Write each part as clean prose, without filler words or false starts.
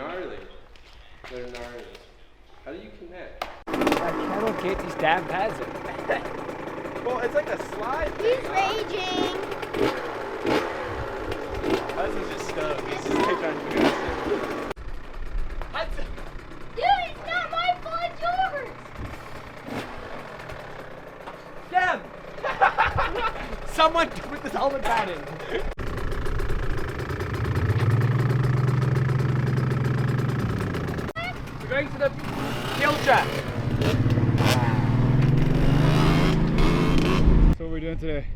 gnarly. They're gnarly. How do you connect? I cannot get these damn pads in. Well, it's like a slide. He's raging. Hudson's just stuck. He's just like trying to figure out shit. Hudson! Dude, it's not my fault, it's yours. Damn! Someone put this helmet pad in. We're going to the hill track. So what are we doing today?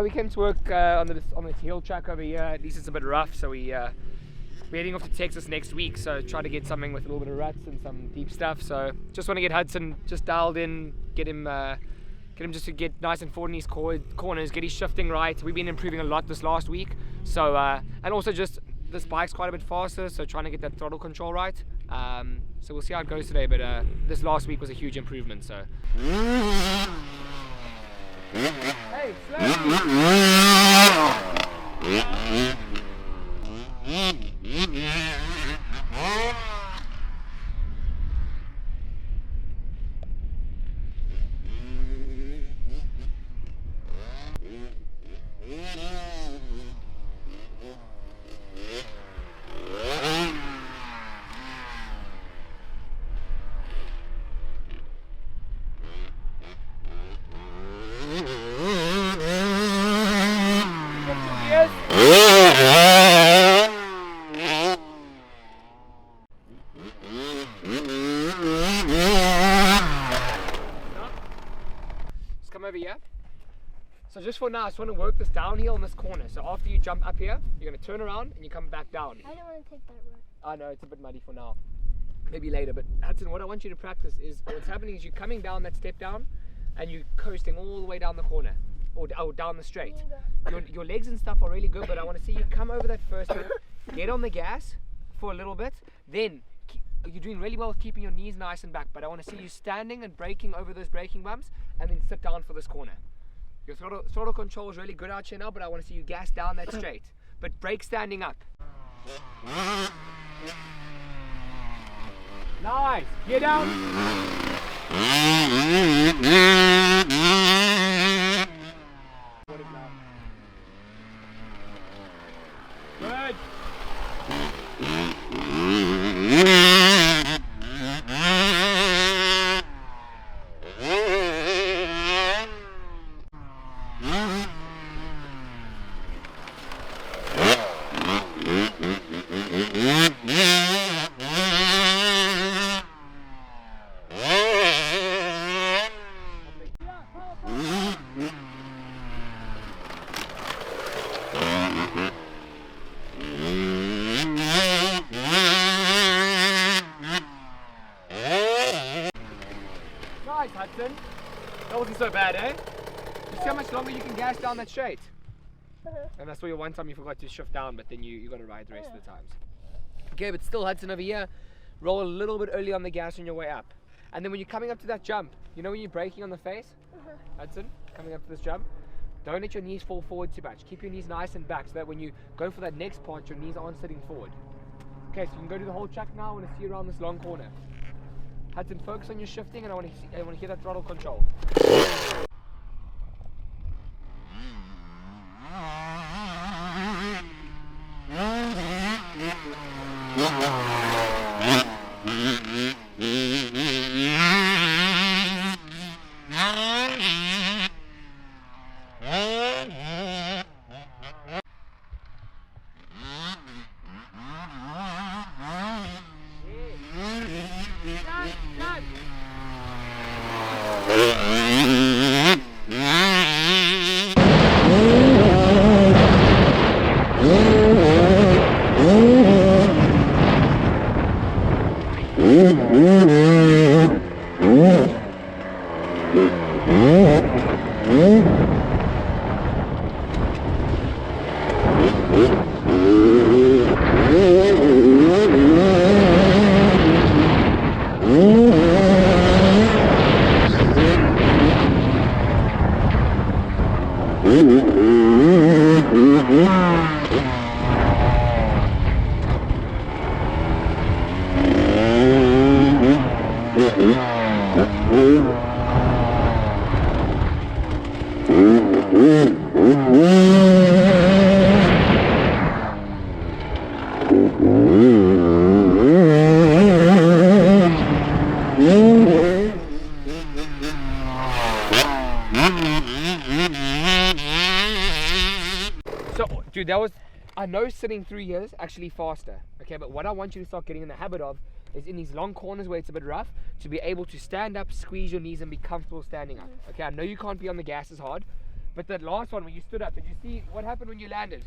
We came to work on the hill track over here. At least it's a bit rough, so we're heading off to Texas next week. So try to get something with a little bit of ruts and some deep stuff. So just want to get Hudson just dialed in, get him just to get nice and forward in his corners, get his shifting right. We've been improving a lot this last week. So and also just this bike's quite a bit faster, so trying to get that throttle control right. So we'll see how it goes today. But this last week was a huge improvement. So. Hey, over here. So just for now, I just want to work this downhill in this corner. So after you jump up here, you're going to turn around and you come back down. I don't want to take that road. I know it's a bit muddy for now. Maybe later, but Hudson, what I want you to practice is what's happening is you're coming down that step down and you're coasting all the way down the corner or down the straight. Your legs and stuff are really good, but I want to see you come over that first bit, get on the gas for a little bit, then you're doing really well with keeping your knees nice and back, but I want to see you standing and braking over those braking bumps and then sit down for this corner. Your throttle control is really good out here now, but I want to see you gas down that straight, but brake standing up. Nice, get down. Good. Nice, Hudson. That wasn't so bad, eh? You see how much longer you can gas down that straight? And that's why your one time you forgot to shift down, but then you got to ride the rest of the times. Okay, but still, Hudson, over here, roll a little bit early on the gas on your way up. And then when you're coming up to that jump, you know when you're braking on the face? Hudson, coming up to this jump, don't let your knees fall forward too much. Keep your knees nice and back so that when you go for that next part, your knees aren't sitting forward. Okay, so you can go to the whole track now. I want to see you around this long corner. Hudson, focus on your shifting, and I want to hear that throttle control. that was, I know sitting through here is actually faster, okay, but what I want you to start getting in the habit of is in these long corners where it's a bit rough, to be able to stand up, squeeze your knees and be comfortable standing up. Okay, I know you can't be on the gas as hard, but that last one when you stood up, did you see what happened when you landed?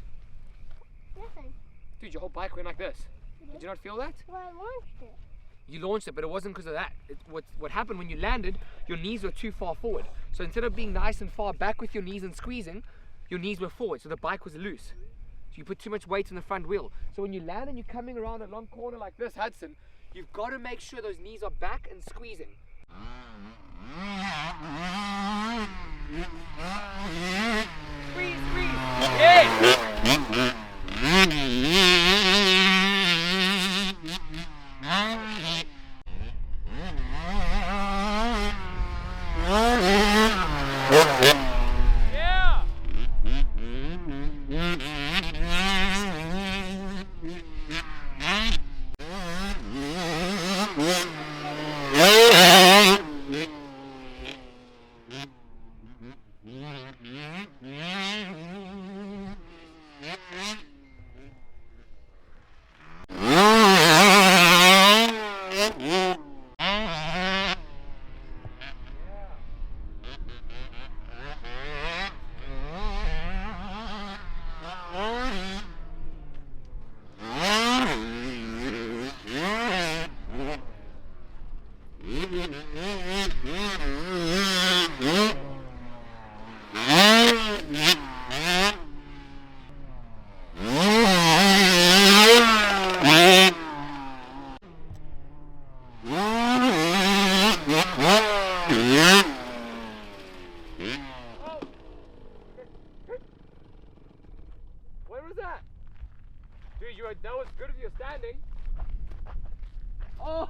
Nothing. Dude, your whole bike went like this. Did you not feel that? Well, I launched it. You launched it, but it wasn't because of that. What happened when you landed, your knees were too far forward. So instead of being nice and far back with your knees and squeezing, your knees were forward, so the bike was loose. So you put too much weight on the front wheel. So when you land and you're coming around a long corner like this, Hudson, you've got to make sure those knees are back and squeezing. Squeeze, squeeze. Yes! Yeah! Where was that? Dude, that was good if you're standing. Oh!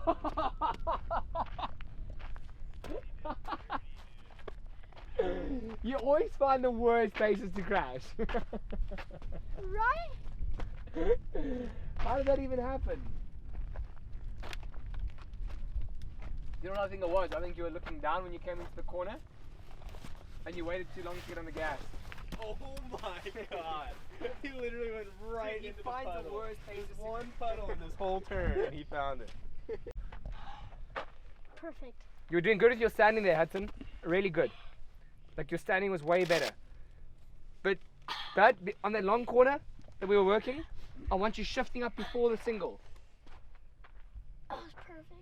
You always find the worst places to crash. Right? How did that even happen? You know what I think it was? I think you were looking down when you came into the corner and you waited too long to get on the gas. Oh my god. He literally went right into the puddle. He finds the worst places. There's one puddle in this whole turn and he found it. Perfect. You were doing good if you're standing there, Hudson. Really good. Like your standing was way better. But on that long corner that we were working, I want you shifting up before the single. Oh, it's perfect.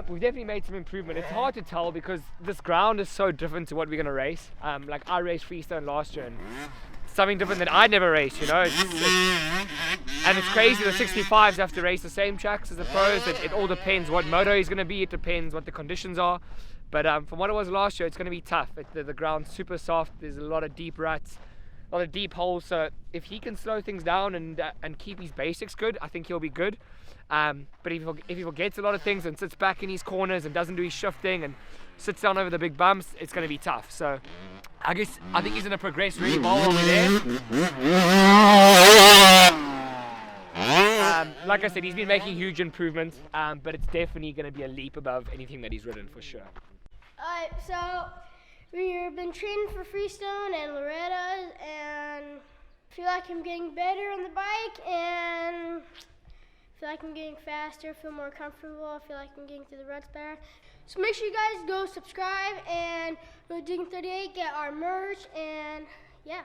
We've definitely made some improvement. It's hard to tell because this ground is so different to what we're going to race. Like I raced freestone last year and something different that I'd never raced, you know. And it's crazy, the 65s have to race the same tracks as the pros. It all depends what moto is going to be. It depends what the conditions are. But from what it was last year, it's going to be tough. The ground's super soft. There's a lot of deep ruts, a lot of deep holes. So if he can slow things down and keep his basics good, I think he'll be good. But if he forgets a lot of things and sits back in his corners and doesn't do his shifting and sits down over the big bumps, it's going to be tough. So I think he's going to progress really well while we're there. Like I said, he's been making huge improvements, but it's definitely going to be a leap above anything that he's ridden for sure. Alright, so we've been training for Freestone and Loretta's, and I feel like I'm getting better on the bike, and I feel like I'm getting faster, I feel more comfortable, I feel like I'm getting through the ruts better. So make sure you guys go subscribe and go to Digging 38, get our merch, and yeah.